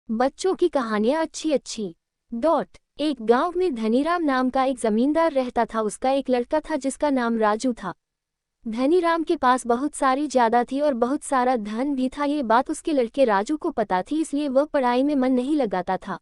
बच्चों की कहानियाँ अच्छी अच्छी। डॉट। एक गांव में धनीराम नाम का एक जमींदार रहता था। उसका एक लड़का था जिसका नाम राजू था। धनीराम के पास बहुत सारी जायदाद थी और बहुत सारा धन भी था। ये बात उसके लड़के राजू को पता थी, इसलिए वह पढ़ाई में मन नहीं लगाता था।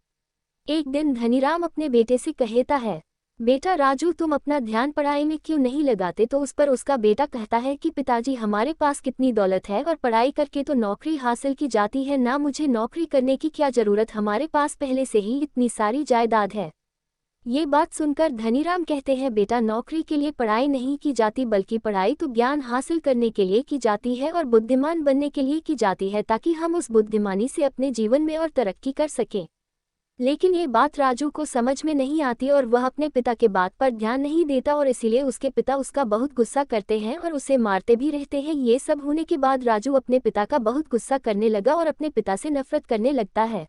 एक दिन धनीराम अपने बेटे से कहता है, बेटा राजू, तुम अपना ध्यान पढ़ाई में क्यों नहीं लगाते? तो उस पर उसका बेटा कहता है कि पिताजी, हमारे पास कितनी दौलत है और पढ़ाई करके तो नौकरी हासिल की जाती है ना, मुझे नौकरी करने की क्या जरूरत, हमारे पास पहले से ही इतनी सारी जायदाद है। ये बात सुनकर धनीराम कहते हैं, बेटा नौकरी के लिए पढ़ाई नहीं की जाती, बल्कि पढ़ाई तो ज्ञान हासिल करने के लिए की जाती है और बुद्धिमान बनने के लिए की जाती है, ताकि हम उस बुद्धिमानी से अपने जीवन में और तरक्की कर सकें। लेकिन ये बात राजू को समझ में नहीं आती और वह अपने पिता के बात पर ध्यान नहीं देता और इसीलिए उसके पिता उसका बहुत गुस्सा करते हैं और उसे मारते भी रहते हैं। ये सब होने के बाद राजू अपने पिता का बहुत गुस्सा करने लगा और अपने पिता से नफरत करने लगता है।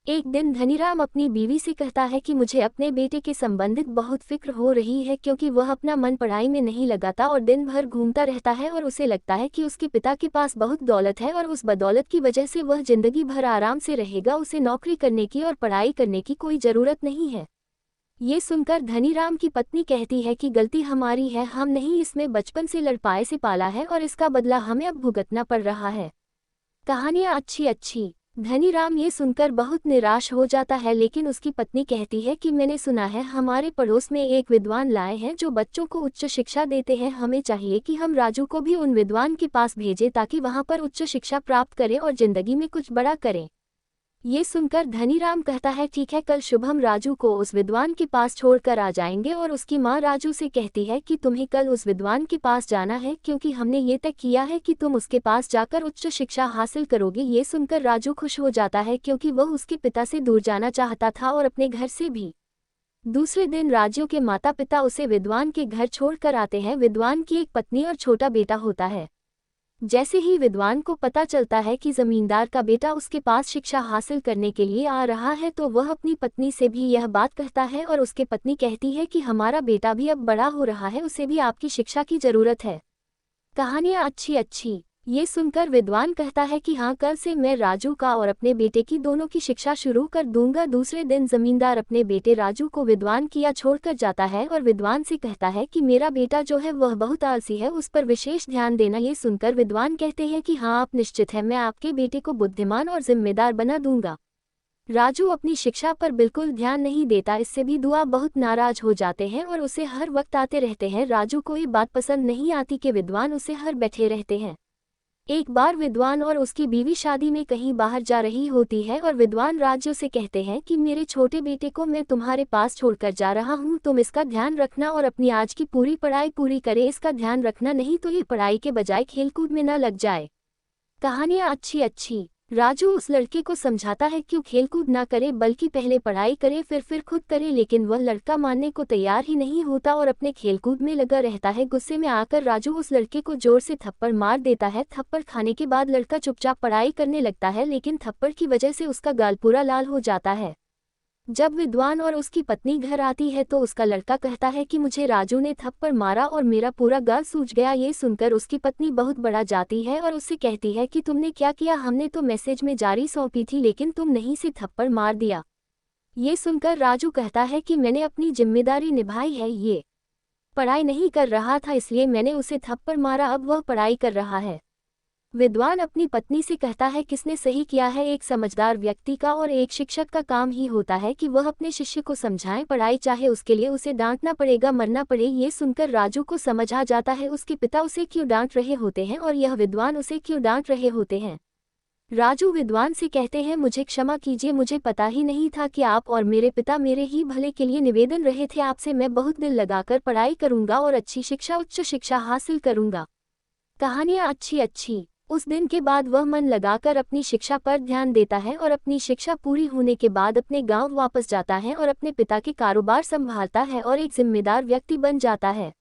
एक दिन धनीराम अपनी बीवी से कहता है कि मुझे अपने बेटे के संबंधित बहुत फिक्र हो रही है, क्योंकि वह अपना मन पढ़ाई में नहीं लगाता और दिन भर घूमता रहता है और उसे लगता है कि उसके पिता के पास बहुत दौलत है और उस बदौलत की वजह से वह जिंदगी भर आराम से रहेगा, उसे नौकरी करने की और पढ़ाई करने की कोई ज़रूरत नहीं है। ये सुनकर धनीराम की पत्नी कहती है कि गलती हमारी है, हम नहीं इसमें बचपन से लड़पाए से पाला है और इसका बदला हमें अब भुगतना पड़ रहा है। कहानियाँ अच्छी अच्छी। धनीराम ये सुनकर बहुत निराश हो जाता है, लेकिन उसकी पत्नी कहती है कि मैंने सुना है हमारे पड़ोस में एक विद्वान लाए हैं जो बच्चों को उच्च शिक्षा देते हैं, हमें चाहिए कि हम राजू को भी उन विद्वान के पास भेजें ताकि वहां पर उच्च शिक्षा प्राप्त करें और जिंदगी में कुछ बड़ा करें। ये सुनकर धनीराम कहता है, ठीक है, कल शुभ हम राजू को उस विद्वान के पास छोड़कर आ जाएंगे। और उसकी माँ राजू से कहती है कि तुम्हें कल उस विद्वान के पास जाना है, क्योंकि हमने ये तय किया है कि तुम उसके पास जाकर उच्च शिक्षा हासिल करोगे। ये सुनकर राजू खुश हो जाता है, क्योंकि वह उसके पिता से दूर जाना चाहता था और अपने घर से भी। दूसरे दिन राजू के माता पिता उसे विद्वान के घर छोड़कर आते हैं। विद्वान की एक पत्नी और छोटा बेटा होता है। जैसे ही विद्वान को पता चलता है कि जमींदार का बेटा उसके पास शिक्षा हासिल करने के लिए आ रहा है, तो वह अपनी पत्नी से भी यह बात कहता है और उसके पत्नी कहती है कि हमारा बेटा भी अब बड़ा हो रहा है, उसे भी आपकी शिक्षा की जरूरत है। कहानियाँ अच्छी अच्छी। ये सुनकर विद्वान कहता है कि हाँ, कल से मैं राजू का और अपने बेटे की दोनों की शिक्षा शुरू कर दूंगा। दूसरे दिन जमींदार अपने बेटे राजू को विद्वान किया छोड़कर जाता है और विद्वान से कहता है कि मेरा बेटा जो है वह बहुत आलसी है, उस पर विशेष ध्यान देना। ये सुनकर विद्वान कहते हैं कि हाँ, आप निश्चित है, मैं आपके बेटे को बुद्धिमान और जिम्मेदार बना दूंगा। राजू अपनी शिक्षा पर बिल्कुल ध्यान नहीं देता, इससे भी दुआ बहुत नाराज हो जाते हैं और उसे हर वक्त आते रहते हैं। राजू को ये बात पसंद नहीं आती कि विद्वान उसे हर बैठे रहते हैं। एक बार विद्वान और उसकी बीवी शादी में कहीं बाहर जा रही होती है और विद्वान राजू से कहते हैं कि मेरे छोटे बेटे को मैं तुम्हारे पास छोड़कर जा रहा हूँ, तुम इसका ध्यान रखना और अपनी आज की पूरी पढ़ाई पूरी करे, इसका ध्यान रखना, नहीं तो ये पढ़ाई के बजाय खेलकूद में न लग जाए। कहानियाँ अच्छी अच्छी। राजू उस लड़के को समझाता है क्यों खेलकूद ना करे, बल्कि पहले पढ़ाई करे फिर खुद करे, लेकिन वह लड़का मानने को तैयार ही नहीं होता और अपने खेलकूद में लगा रहता है। गुस्से में आकर राजू उस लड़के को जोर से थप्पड़ मार देता है। थप्पड़ खाने के बाद लड़का चुपचाप पढ़ाई करने लगता है, लेकिन थप्पड़ की वजह से उसका गाल पूरा लाल हो जाता है। जब विद्वान और उसकी पत्नी घर आती है तो उसका लड़का कहता है कि मुझे राजू ने थप्पड़ मारा और मेरा पूरा गाल सूज गया। ये सुनकर उसकी पत्नी बहुत बड़ा जाती है और उससे कहती है कि तुमने क्या किया, हमने तो मैसेज में जारी सौंपी थी, लेकिन तुम नहीं से थप्पड़ मार दिया। ये सुनकर राजू कहता है कि मैंने अपनी जिम्मेदारी निभाई है, ये पढ़ाई नहीं कर रहा था इसलिए मैंने उसे थप्पड़ मारा, अब वह पढ़ाई कर रहा है। विद्वान अपनी पत्नी से कहता है किसने सही किया है, एक समझदार व्यक्ति का और एक शिक्षक का काम ही होता है कि वह अपने शिष्य को समझाएं, पढ़ाई चाहे उसके लिए उसे डांटना पड़ेगा, मरना पड़े। ये सुनकर राजू को समझ आ जाता है उसके पिता उसे क्यों डांट रहे होते हैं और यह विद्वान उसे क्यों डांट रहे होते हैं। राजू विद्वान से कहते हैं, मुझे क्षमा कीजिए, मुझे पता ही नहीं था कि आप और मेरे पिता मेरे ही भले के लिए निवेदन रहे थे आपसे, मैं बहुत दिल लगाकर पढ़ाई करूंगा और अच्छी शिक्षा उच्च शिक्षा हासिल करूंगा। कहानियाँ अच्छी अच्छी। उस दिन के बाद वह मन लगाकर अपनी शिक्षा पर ध्यान देता है और अपनी शिक्षा पूरी होने के बाद अपने गांव वापस जाता है और अपने पिता के कारोबार संभालता है और एक जिम्मेदार व्यक्ति बन जाता है।